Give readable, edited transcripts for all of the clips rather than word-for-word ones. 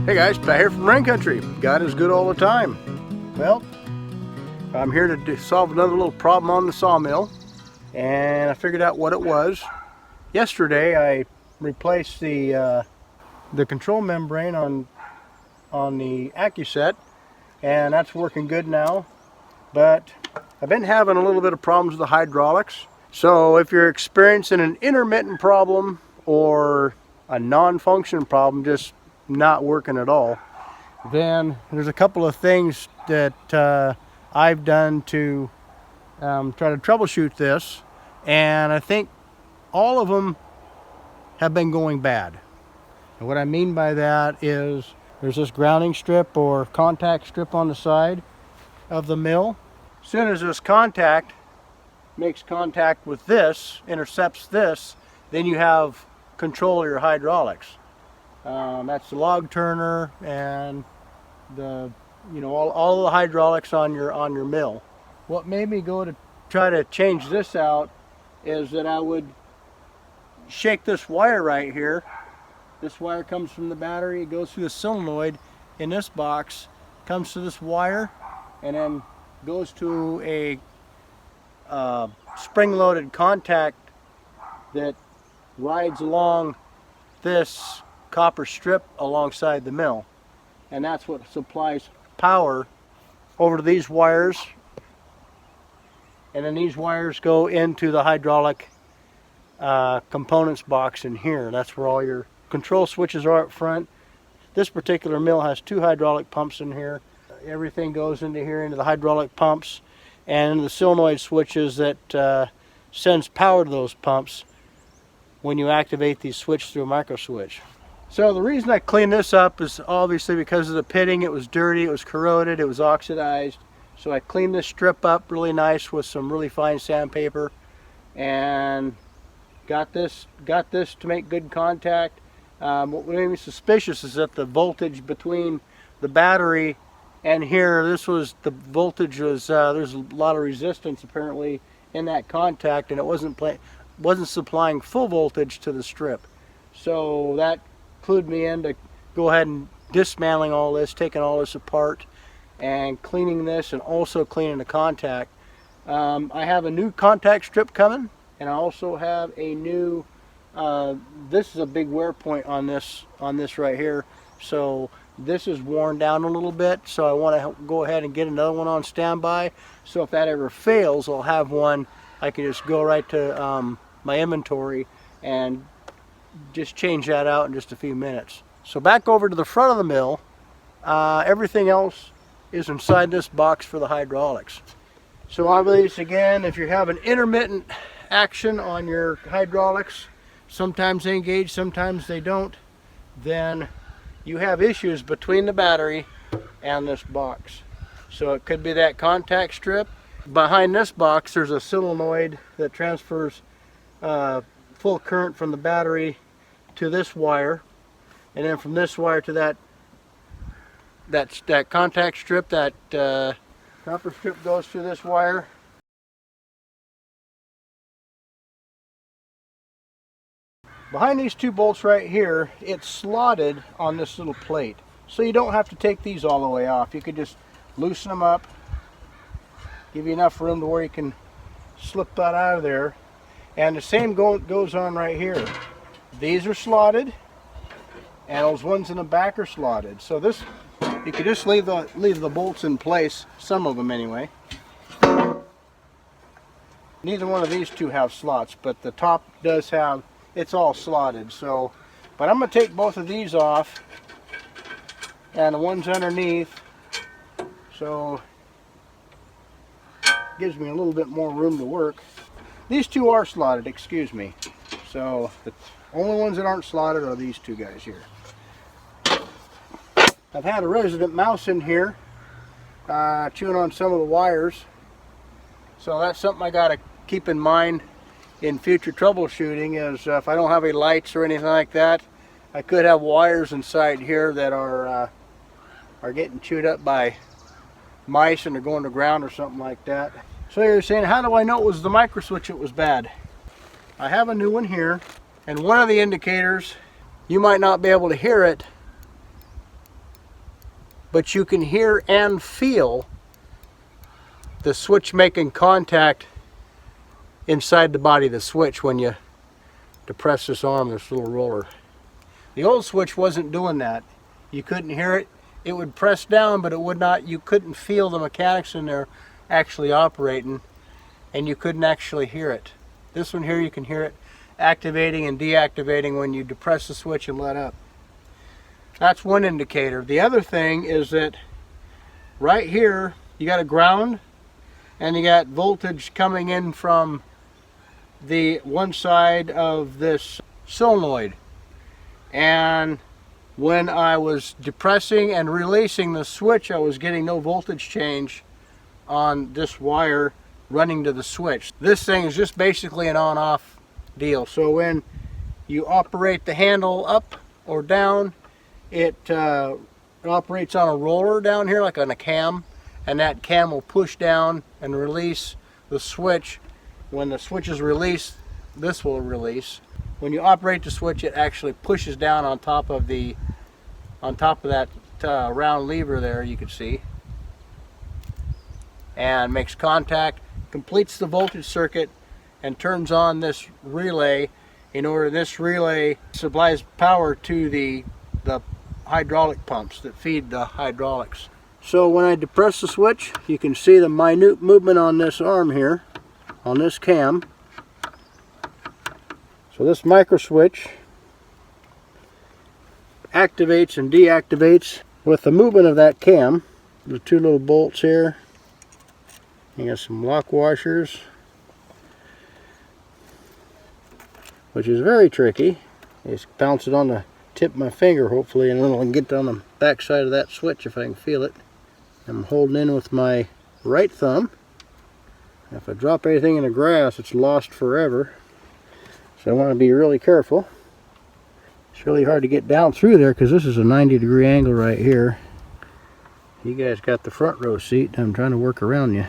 Hey guys, Pat here from Rain Country. God is good all the time. Well, I'm here to solve another little problem on the sawmill, and I figured out what it was. Yesterday I replaced the control membrane on the AccuSet, and that's working good now. But I've been having a little bit of problems with the hydraulics. So if you're experiencing an intermittent problem or a non-function problem, just not working at all, then there's a couple of things that I've done to try to troubleshoot this, and I think all of them have been going bad. And what I mean by that is there's this grounding strip or contact strip on the side of the mill. As soon as this contact makes contact with this, intercepts this, then you have control of your hydraulics. That's the log turner and the all the hydraulics on your mill. What made me go to try to change this out is that I would shake this wire right here. This wire comes from the battery, it goes through the solenoid in this box, comes to this wire, and then goes to a spring-loaded contact that rides along this copper strip alongside the mill, and that's what supplies power over to these wires, and then these wires go into the hydraulic components box in here. That's where all your control switches are up front. This particular mill has 2 hydraulic pumps in here. Everything goes into here, into the hydraulic pumps and the solenoid switches that sends power to those pumps when you activate these switches through a micro switch. So the reason I cleaned this up is obviously because of the pitting. It was dirty, it was corroded, it was oxidized. So I cleaned this strip up really nice with some really fine sandpaper and got this to make good contact. What made me suspicious is that the voltage between the battery and here, the voltage was, there's a lot of resistance apparently in that contact, and it wasn't supplying full voltage to the strip. So that clued me in to go ahead and dismantling all this, taking all this apart and cleaning this, and also cleaning the contact. I have a new contact strip coming, and I also have a new this is a big wear point on this right here, so this is worn down a little bit, so I want to go ahead and get another one on standby, so if that ever fails, I'll have one I can just go right to my inventory and just change that out in just a few minutes. So back over to the front of the mill, everything else is inside this box for the hydraulics. So obviously, again, if you have an intermittent action on your hydraulics, sometimes they engage, sometimes they don't, then you have issues between the battery and this box. So it could be that contact strip. Behind this box there's a solenoid that transfers full current from the battery to this wire, and then from this wire to that contact strip, that copper strip goes through this wire. Behind these 2 bolts right here, it's slotted on this little plate, so you don't have to take these all the way off. You could just loosen them up, give you enough room to where you can slip that out of there. And the same goes on right here. These are slotted, and those ones in the back are slotted. So this, you could just leave the bolts in place, some of them anyway. Neither one of these 2 have slots, but the top does have, it's all slotted. So, but I'm going to take both of these off, and the ones underneath, so gives me a little bit more room to work. These 2 are slotted, excuse me. So the only ones that aren't slotted are these 2 guys here. I've had a resident mouse in here chewing on some of the wires, so that's something I got to keep in mind in future troubleshooting, is if I don't have any lights or anything like that, I could have wires inside here that are getting chewed up by mice and they're going to ground or something like that. So you're saying, how do I know it was the micro switch that was bad? I have a new one here, and one of the indicators, you might not be able to hear it, but you can hear and feel the switch making contact inside the body of the switch when you depress this arm, this little roller. The old switch wasn't doing that. You couldn't hear it. It would press down, but it would not, you couldn't feel the mechanics in there actually operating, and you couldn't actually hear it. This one here, you can hear it activating and deactivating when you depress the switch and let up. That's one indicator. The other thing is that right here, you got a ground, and you got voltage coming in from the one side of this solenoid. And when I was depressing and releasing the switch, I was getting no voltage change on this wire running to the switch. This thing is just basically an on-off deal. So when you operate the handle up or down, it operates on a roller down here, like on a cam, and that cam will push down and release the switch. When the switch is released, this will release. When you operate the switch, it actually pushes down on top of that round lever there, you can see, and makes contact, completes the voltage circuit, and turns on this relay. In order, this relay supplies power to the hydraulic pumps that feed the hydraulics. So when I depress the switch, you can see the minute movement on this arm here, on this cam. So this micro switch activates and deactivates with the movement of that cam. The two little bolts here. You got some lock washers, which is very tricky. Just bounce it on the tip of my finger, hopefully, and then I can get on the back side of that switch if I can feel it. I'm holding in with my right thumb. If I drop anything in the grass, it's lost forever. So I want to be really careful. It's really hard to get down through there because this is a 90-degree angle right here. You guys got the front row seat. I'm trying to work around you.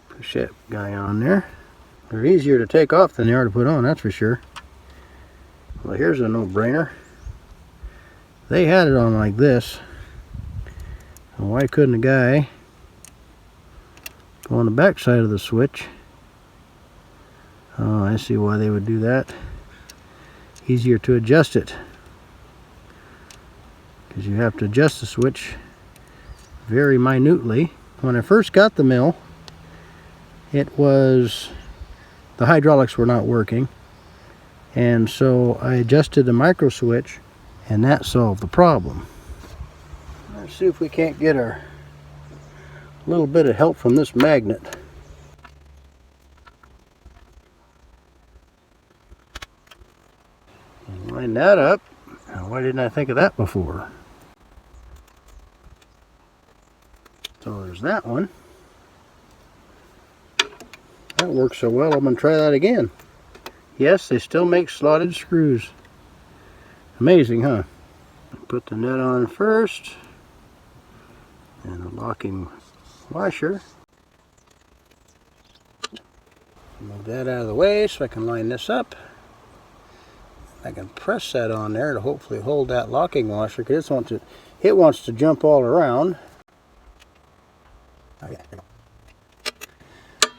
Push that guy on there. They're easier to take off than they are to put on, that's for sure. Well, here's a no-brainer. They had it on like this. So why couldn't a guy go on the back side of the switch? Oh, I see why they would do that. Easier to adjust it, because you have to adjust the switch very minutely. When I first got the mill, the hydraulics were not working, and so I adjusted the micro switch, and that solved the problem. Let's see if we can't get a little bit of help from this magnet. And line that up. Now, why didn't I think of that before? So there's that one. That works so well, I'm going to try that again. Yes, they still make slotted screws. Amazing, huh? Put the nut on first, and the locking washer. Move that out of the way so I can line this up. I can press that on there to hopefully hold that locking washer, because it wants to jump all around.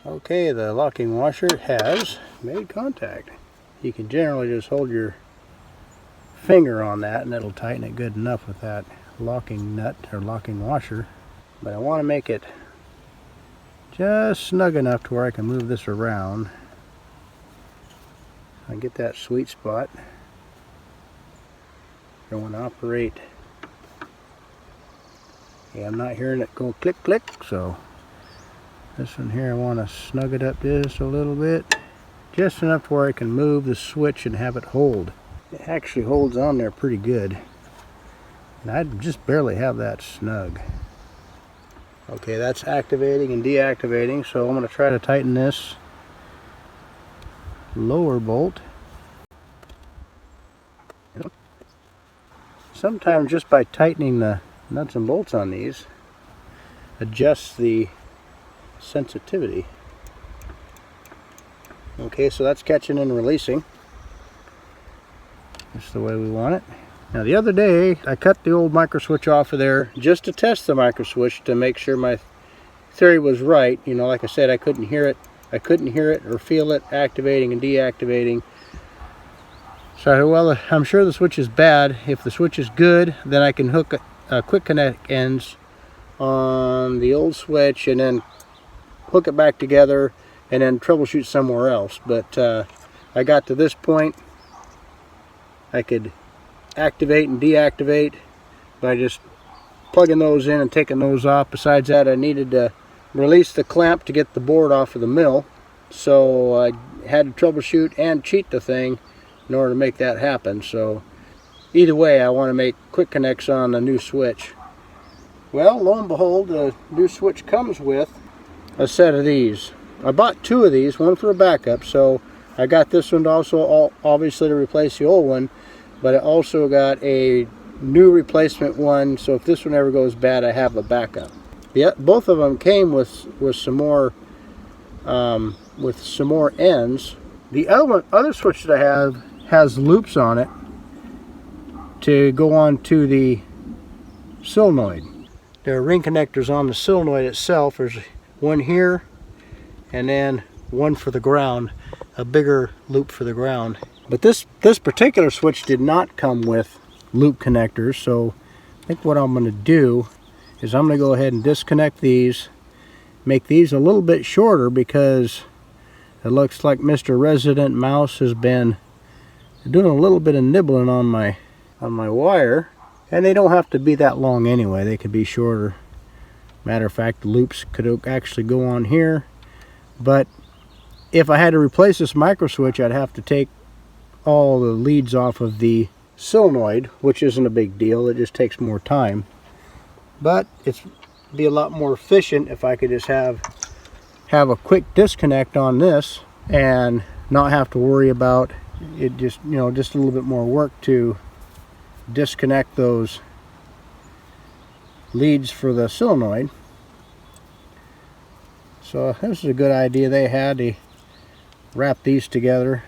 Okay, the locking washer has made contact. You can generally just hold your finger on that and it'll tighten it good enough with that locking nut or locking washer. But I want to make it just snug enough to where I can move this around. I get that sweet spot. I want to operate. Yeah, I'm not hearing it go click click, so this one here I want to snug it up just a little bit, just enough to where I can move the switch and have it hold. It actually holds on there pretty good, and I just barely have that snug. Okay, that's activating and deactivating, so I'm going to try to tighten this lower bolt. Sometimes just by tightening the nuts and bolts on these adjusts the sensitivity. Okay, so that's catching and releasing just the way we want it. Now the other day I cut the old micro switch off of there just to test the micro switch to make sure my theory was right. You know, like I said, I couldn't hear it. I couldn't hear it or feel it activating and deactivating. So I said, well, I'm sure the switch is bad. If the switch is good, then I can hook quick connect ends on the old switch and then hook it back together and then troubleshoot somewhere else. But I got to this point, I could activate and deactivate by just plugging those in and taking those off. Besides that, I needed to release the clamp to get the board off of the mill, so I had to troubleshoot and cheat the thing in order to make that happen. So either way, I want to make quick connects on the new switch. Well, lo and behold, the new switch comes with a set of these. I bought two of these, one for a backup, so I got this one also obviously to replace the old one, but I also got a new replacement one, so if this one ever goes bad, I have a backup. Both of them came with some more ends. The other switch that I have has loops on it to go on to the solenoid. There are ring connectors on the solenoid itself. There's one here and then one for the ground, a bigger loop for the ground. But this particular switch did not come with loop connectors, so I think what I'm going to do is I'm going to go ahead and disconnect these, make these a little bit shorter because it looks like Mr. Resident Mouse has been doing a little bit of nibbling on my wire, and they don't have to be that long anyway. They could be shorter. Matter of fact, the loops could actually go on here, but if I had to replace this micro switch, I'd have to take all the leads off of the solenoid, which isn't a big deal. It just takes more time, but it's be a lot more efficient if I could just have a quick disconnect on this and not have to worry about it. Just, you know, just a little bit more work to disconnect those leads for the solenoid. So this is a good idea they had to wrap these together.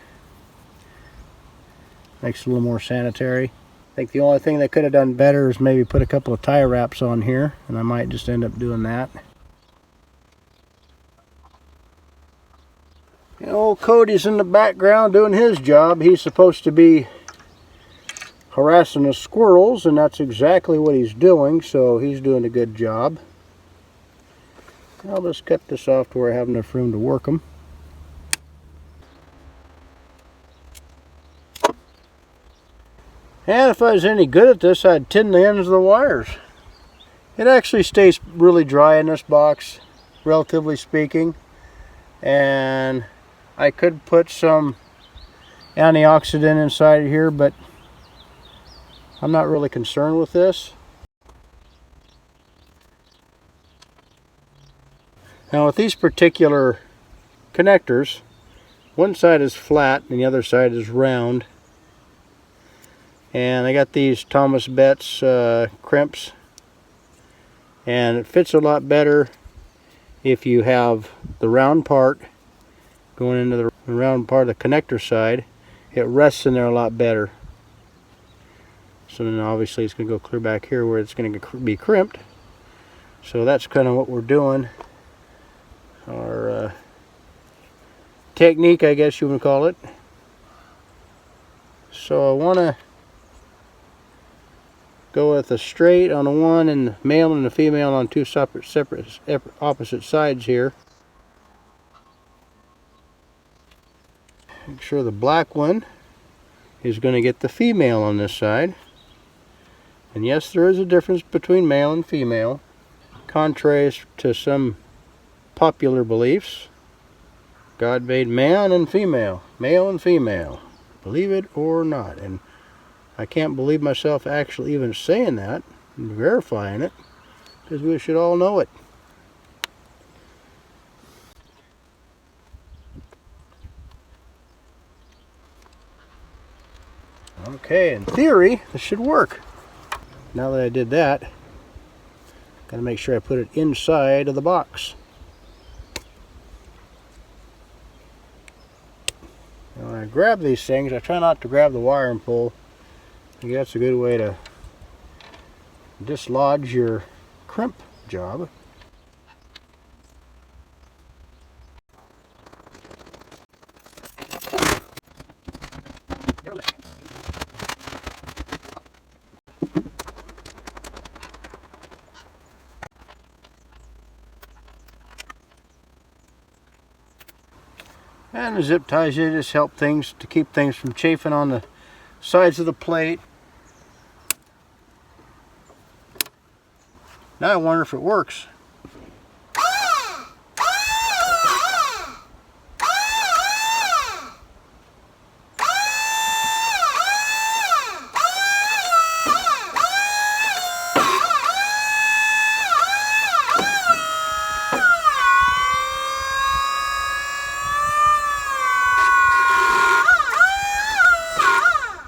Makes it a little more sanitary. I think the only thing they could have done better is maybe put a couple of tie wraps on here, and I might just end up doing that. You know, old Cody's in the background doing his job. He's supposed to be harassing the squirrels, and that's exactly what he's doing, so he's doing a good job. I'll just cut this off to where I have enough room to work them. And if I was any good at this, I'd tin the ends of the wires. It actually stays really dry in this box, relatively speaking. And I could put some antioxidant inside here, but I'm not really concerned with this. Now with these particular connectors, one side is flat and the other side is round. And I got these Thomas Betts crimps, and it fits a lot better if you have the round part going into the round part of the connector side. It rests in there a lot better. So then obviously it's going to go clear back here where it's going to be crimped. So that's kind of what we're doing. Our technique, I guess you would call it. So I want to go with a straight on the one and the male and the female on two separate opposite sides here. Make sure the black one is going to get the female on this side. And yes, there is a difference between male and female, contrary to some popular beliefs. God made man and female, male and female, believe it or not. And I can't believe myself actually even saying that and verifying it, because we should all know it. Okay, in theory, this should work. Now that I did that, gotta make sure I put it inside of the box. Now when I grab these things, I try not to grab the wire and pull. think that's a good way to dislodge your crimp job. And the zip ties, they just help things to keep things from chafing on the sides of the plate. Now I wonder if it works.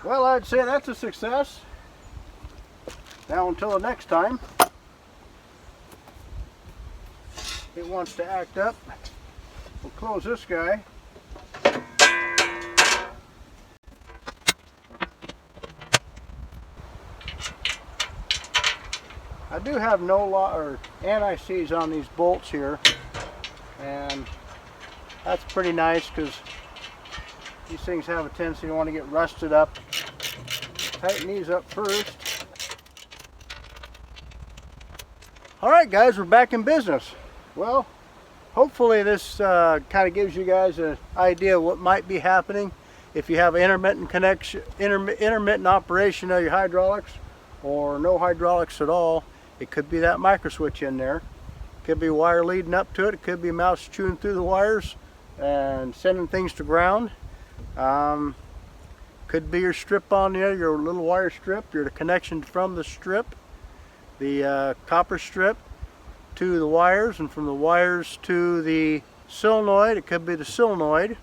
Well, I'd say that's a success. Now until the next time it wants to act up, we'll close this guy. I do have no anti-seize on these bolts here, and that's pretty nice because these things have a tendency to want to get rusted up. Tighten these up first. Alright guys, we're back in business. Well, hopefully this kind of gives you guys an idea of what might be happening if you have intermittent operation of your hydraulics, or no hydraulics at all. It could be that micro switch in there. It could be wire leading up to it. It could be a mouse chewing through the wires and sending things to ground. Could be your strip on there, your little wire strip, your connection from the strip, the copper strip to the wires, and from the wires to the solenoid. It could be the solenoid.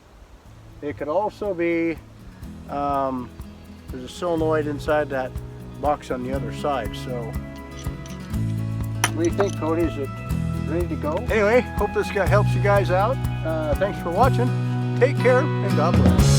It could also be, there's a solenoid inside that box on the other side. So what do you think, Cody? Is it ready to go? Anyway, hope this guy helps you guys out. Thanks for watching. Take care and God bless.